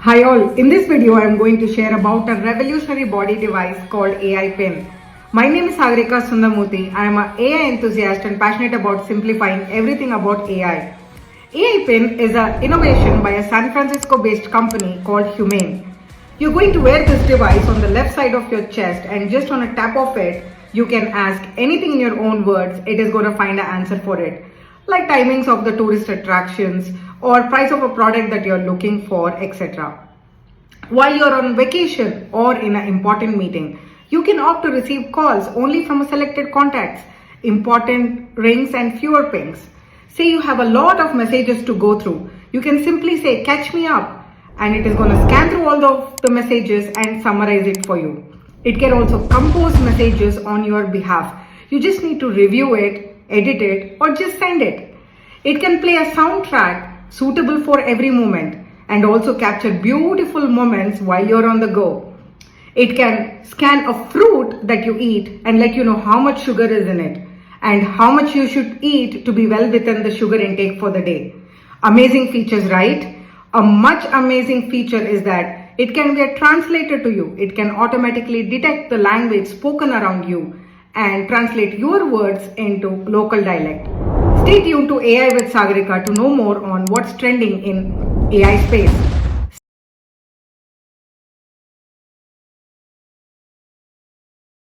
Hi all, in this video I am going to share about a revolutionary body device called AI Pin. My name is Sagarika. I am an AI enthusiast and passionate about simplifying everything about AI. AI Pin is an innovation by a San Francisco based company called Humane. You're going to wear this device on the left side of your chest, and just on a tap of it, you can ask anything in your own words. It is going to find an answer for it, like timings of the tourist attractions or price of a product that you're looking for, etc. While you're on vacation or in an important meeting, you can opt to receive calls only from selected contacts, important rings and fewer pings. Say you have a lot of messages to go through, you can simply say catch me up, and it is going to scan through all of the messages and summarize it for you. It can also compose messages on your behalf. You just need to review it, edit it, or just send it. It can play a soundtrack suitable for every moment and also capture beautiful moments while you're on the go. It can scan a fruit that you eat and let you know how much sugar is in it and how much you should eat to be well within the sugar intake for the day. Amazing features, right? A much amazing feature is that it can be a translator to you. It can automatically detect the language spoken around you and translate your words into local dialect. Stay tuned to AI with Sagarika to know more on what's trending in AI space.